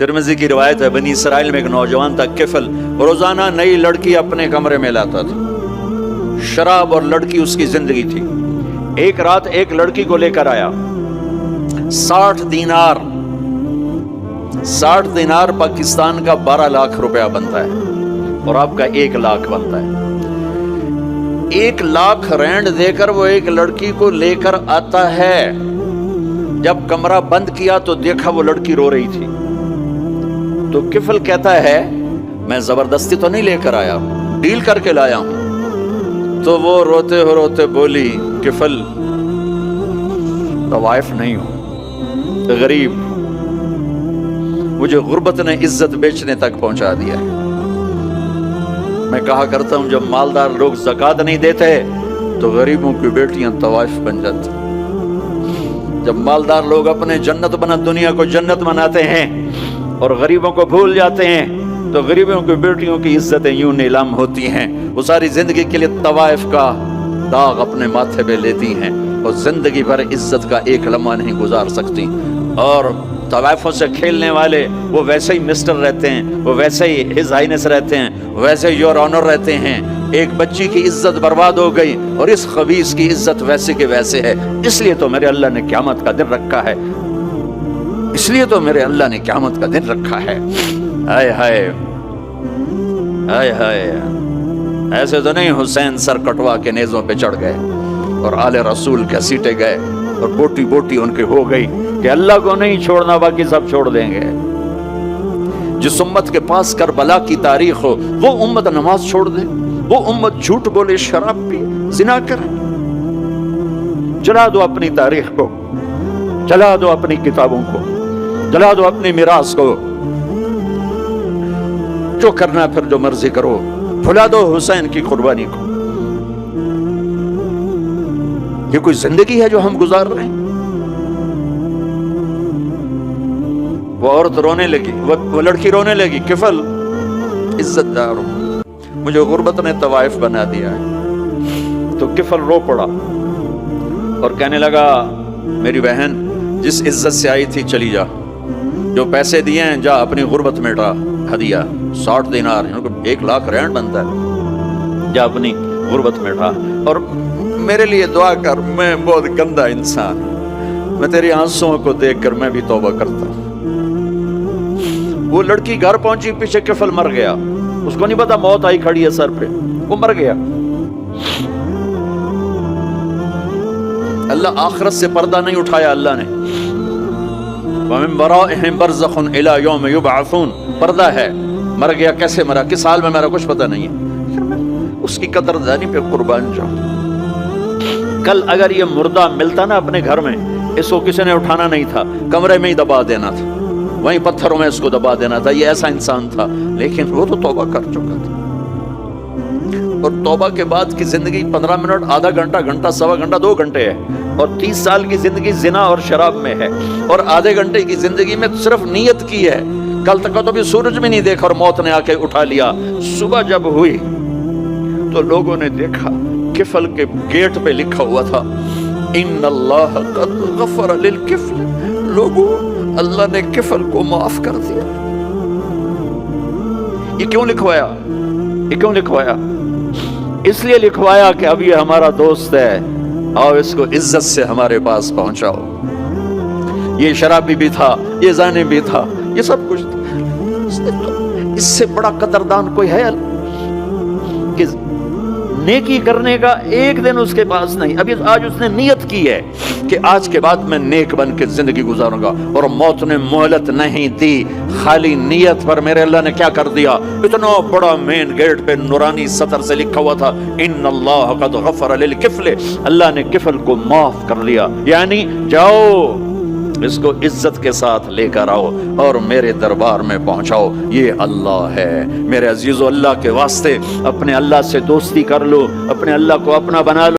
ترمذی کی روایت ہے، بنی اسرائیل میں ایک نوجوان تھا کفل، روزانہ نئی لڑکی اپنے کمرے میں لاتا تھا، شراب اور لڑکی اس کی زندگی تھی۔ ایک رات ایک لڑکی کو لے کر آیا، 60 دینار پاکستان کا 12 لاکھ روپیہ بنتا ہے، اور آپ کا 1 لاکھ بنتا ہے۔ 1 لاکھ رینڈ دے کر وہ ایک لڑکی کو لے کر آتا ہے۔ جب کمرہ بند کیا تو دیکھا وہ لڑکی رو رہی تھی، تو کفل کہتا ہے میں زبردستی تو نہیں لے کر آیا، ڈیل کر کے لایا ہوں۔ تو وہ روتے بولی کفل طوائف نہیں ہوں، غریب، مجھے غربت نے عزت بیچنے تک پہنچا دیا ہے۔ میں کہا کرتا ہوں جب مالدار لوگ زکوٰۃ نہیں دیتے تو غریبوں کی بیٹیاں طوائف بن جاتی۔ جب مالدار لوگ اپنے جنت بنا دنیا کو جنت بناتے ہیں اور غریبوں کو بھول جاتے ہیں تو غریبوں کی بیٹیوں کی عزتیں یوں نیلام ہوتی ہیں۔ وہ ساری زندگی کے لیے طوائف کا داغ اپنے ماتھے پہ لیتی ہیں اور زندگی بھر عزت کا ایک لمحہ نہیں گزار سکتی۔ اور طوائفوں سے کھیلنے والے وہ ویسے ہی مسٹر رہتے ہیں، وہ ویسے ہی ہز ہائنس رہتے ہیں، ویسے یور آنر رہتے ہیں۔ ایک بچی کی عزت برباد ہو گئی اور اس خبیث کی عزت ویسے کے ویسے ہے۔ اس لیے تو میرے اللہ نے قیامت کا دن رکھا ہے، اس لیے تو میرے اللہ نے قیامت کا دن رکھا ہے۔ ہائے ہائے ہائے ہائے، ایسے تو نہیں حسین سر کٹوا کے نیزوں پہ چڑھ گئے اور آل رسول کے سیٹے گئے اور بوٹی بوٹی ان کی ہو گئی کہ اللہ کو نہیں چھوڑنا باقی سب چھوڑ دیں گے۔ جس امت کے پاس کربلا کی تاریخ ہو وہ امت نماز چھوڑ دے، وہ امت جھوٹ بولے، شراب پی، زنا کرے۔ جلا دو اپنی تاریخ کو، جلا دو اپنی کتابوں کو، جلا دو اپنی میراث کو، جو کرنا پھر جو مرضی کرو، بھلا دو حسین کی قربانی کو۔ یہ کوئی زندگی ہے جو ہم گزار رہے ہیں؟ وہ عورت رونے لگی، وہ لڑکی رونے لگی، کفل عزت دار ہوں، مجھے غربت نے طوائف بنا دیا ہے۔ تو کفل رو پڑا اور کہنے لگا میری بہن جس عزت سے آئی تھی چلی جا، جو پیسے دیے ہیں جا اپنی غربت مٹا، ہدیہ 60 دینار 1 لاکھ رینڈ بنتا ہے، جا اپنی غربت مٹا اور میرے لیے دعا کر، میں بہت گندا انسان ہوں، میں تیری آنسوؤں کو دیکھ کر میں بھی توبہ کرتا ہوں۔ وہ لڑکی گھر پہنچی، پیچھے کفل مر گیا، اس کو نہیں پتا موت آئی کھڑی ہے سر پہ، وہ مر گیا۔ اللہ آخرت سے پردہ نہیں اٹھایا اللہ نے۔ وَمِن وَرَائِهِمْ بَرْزَخٌ إِلَى يَوْمِ يُبْعَثُونَ، پردہ ہے، مر گیا، کیسے مرا، کس حال میں میرا کچھ پتہ نہیں ہے، اس کی قدردانی پہ قربان جاؤ۔ کل اگر یہ مردہ ملتا نا اپنے گھر میں، اس کو کسی نے اٹھانا نہیں تھا، کمرے میں ہی دبا دینا تھا، وہیں پتھروں میں اس کو دبا دینا تھا، یہ ایسا انسان تھا، لیکن وہ تو توبہ کر چکا تھا۔ اور توبہ کے بعد کی زندگی 15 منٹ، آدھا گھنٹہ، گھنٹہ، سوا گھنٹہ، 2 گھنٹے ہے، اور 30 سال کی زندگی زنا اور شراب میں ہے، اور آدھے گھنٹے کی زندگی میں صرف نیت کی ہے۔ کل تک تو بھی سورج بھی نہیں دیکھا اور موت نے آ کے اٹھا لیا۔ صبح جب ہوئی تو لوگوں نے دیکھا کفل کے گیٹ پہ لکھا ہوا تھا ان اللہ قد غفر للکفل، لوگوں اللہ نے کفل کو معاف کر دیا۔ یہ کیوں لکھوایا؟ یہ کیوں لکھوایا؟ اس لیے لکھوایا کہ اب یہ ہمارا دوست ہے، اور اس کو عزت سے ہمارے پاس پہنچاؤ۔ یہ شرابی بھی تھا، یہ زانی بھی تھا، یہ سب کچھ تھا۔ اس سے بڑا قدردان کوئی ہے کہ نیکی کرنے کا ایک دن اس کے پاس نہیں؟ ابھی آج اس نے نیت کی ہے کہ آج کے بعد میں نیک بن کے زندگی گزاروں گا، اور موت نے مہلت نہیں دی۔ خالی نیت پر میرے اللہ نے کیا کر دیا، اتنا بڑا مین گیٹ پہ نورانی سطر سے لکھا ہوا تھا ان اللہ قد غفر للکفل، اللہ نے کفل کو معاف کر لیا۔ یعنی جاؤ اس کو عزت کے ساتھ لے کر آؤ اور میرے دربار میں پہنچاؤ، یہ اللہ ہے۔ میرے عزیزو، اللہ کے واسطے اپنے اللہ سے دوستی کر لو، اپنے اللہ کو اپنا بنا لو۔